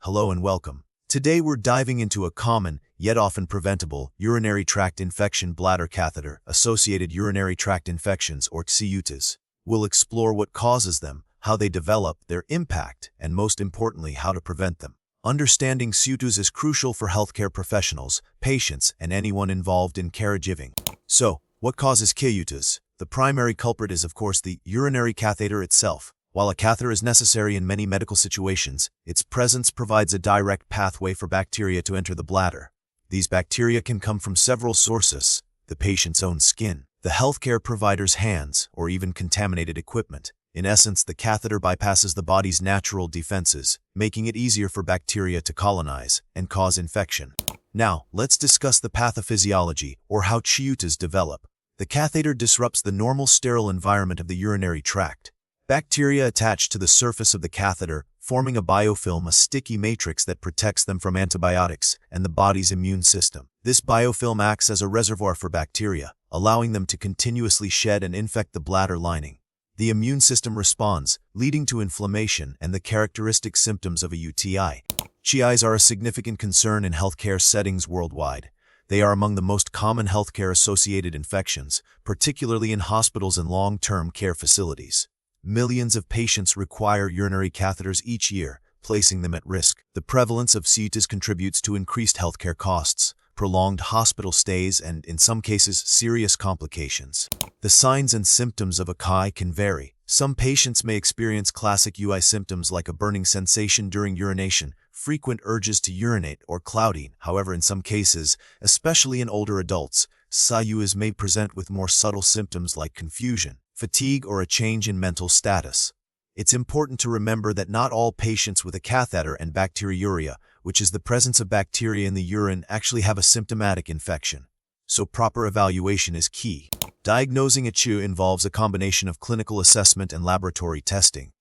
Hello and welcome. Today we're diving into a common, yet often preventable, urinary tract infection: bladder catheter-associated urinary tract infections, or CUTIs. We'll explore what causes them, how they develop, their impact, and most importantly, how to prevent them. Understanding CUTIs is crucial for healthcare professionals, patients, and anyone involved in caregiving. So, what causes CUTIs? The primary culprit is, of course, the urinary catheter itself. While a catheter is necessary in many medical situations, its presence provides a direct pathway for bacteria to enter the bladder. These bacteria can come from several sources: the patient's own skin, the healthcare provider's hands, or even contaminated equipment. In essence, the catheter bypasses the body's natural defenses, making it easier for bacteria to colonize and cause infection. Now, let's discuss the pathophysiology, or how CUTIs develop. The catheter disrupts the normal sterile environment of the urinary tract. Bacteria attach to the surface of the catheter, forming a biofilm, a sticky matrix that protects them from antibiotics and the body's immune system. This biofilm acts as a reservoir for bacteria, allowing them to continuously shed and infect the bladder lining. The immune system responds, leading to inflammation and the characteristic symptoms of a UTI. CUTIs are a significant concern in healthcare settings worldwide. They are among the most common healthcare-associated infections, particularly in hospitals and long-term care facilities. Millions of patients require urinary catheters each year, placing them at risk. The prevalence of CUTIs contributes to increased healthcare costs, prolonged hospital stays, and, in some cases, serious complications. The signs and symptoms of a CUTI can vary. Some patients may experience classic UI symptoms like a burning sensation during urination, frequent urges to urinate, or clouding. However, in some cases, especially in older adults, CUTIs may present with more subtle symptoms like confusion, fatigue, or a change in mental status. It's important to remember that not all patients with a catheter and bacteriuria, which is the presence of bacteria in the urine, actually have a symptomatic infection. So proper evaluation is key. Diagnosing a CUTI involves a combination of clinical assessment and laboratory testing.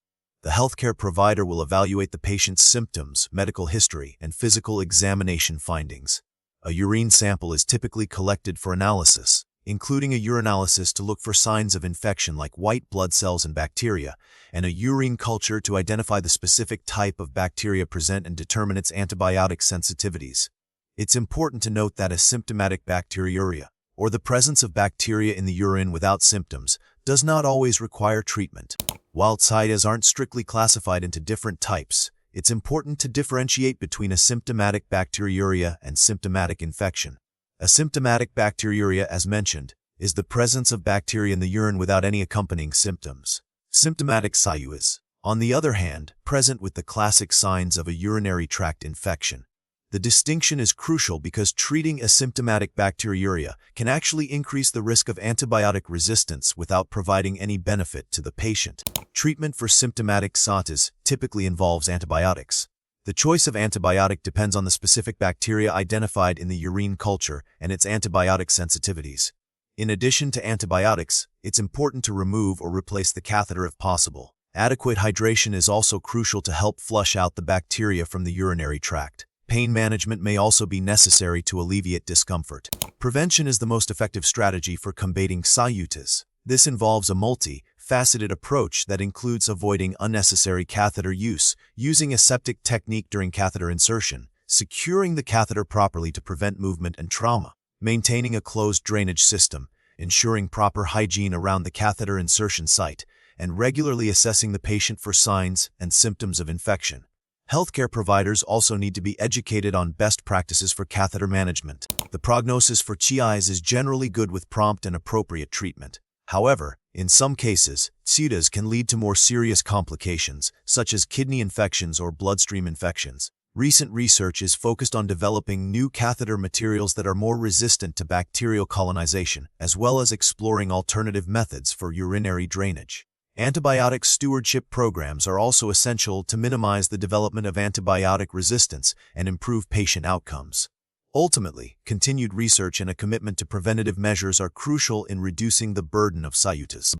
The healthcare provider will evaluate the patient's symptoms, medical history, and physical examination findings. A urine sample is typically collected for analysis, including a urinalysis to look for signs of infection like white blood cells and bacteria, and a urine culture to identify the specific type of bacteria present and determine its antibiotic sensitivities. It's important to note that asymptomatic bacteriuria, or the presence of bacteria in the urine without symptoms, does not always require treatment. While CUTIs aren't strictly classified into different types, it's important to differentiate between asymptomatic bacteriuria and symptomatic infection. Asymptomatic bacteriuria, as mentioned, is the presence of bacteria in the urine without any accompanying symptoms. Symptomatic CUTIs, on the other hand, present with the classic signs of a urinary tract infection. The distinction is crucial because treating asymptomatic bacteriuria can actually increase the risk of antibiotic resistance without providing any benefit to the patient. Treatment for symptomatic CUTIs typically involves antibiotics. The choice of antibiotic depends on the specific bacteria identified in the urine culture and its antibiotic sensitivities. In addition to antibiotics, it's important to remove or replace the catheter if possible. Adequate hydration is also crucial to help flush out the bacteria from the urinary tract. Pain management may also be necessary to alleviate discomfort. Prevention is the most effective strategy for combating CUTIs. This involves a multi-faceted approach that includes avoiding unnecessary catheter use, using aseptic technique during catheter insertion, securing the catheter properly to prevent movement and trauma, maintaining a closed drainage system, ensuring proper hygiene around the catheter insertion site, and regularly assessing the patient for signs and symptoms of infection. Healthcare providers also need to be educated on best practices for catheter management. The prognosis for CUTIs is generally good with prompt and appropriate treatment. However, in some cases, CUTIs can lead to more serious complications, such as kidney infections or bloodstream infections. Recent research is focused on developing new catheter materials that are more resistant to bacterial colonization, as well as exploring alternative methods for urinary drainage. Antibiotic stewardship programs are also essential to minimize the development of antibiotic resistance and improve patient outcomes. Ultimately, continued research and a commitment to preventative measures are crucial in reducing the burden of CUTIs.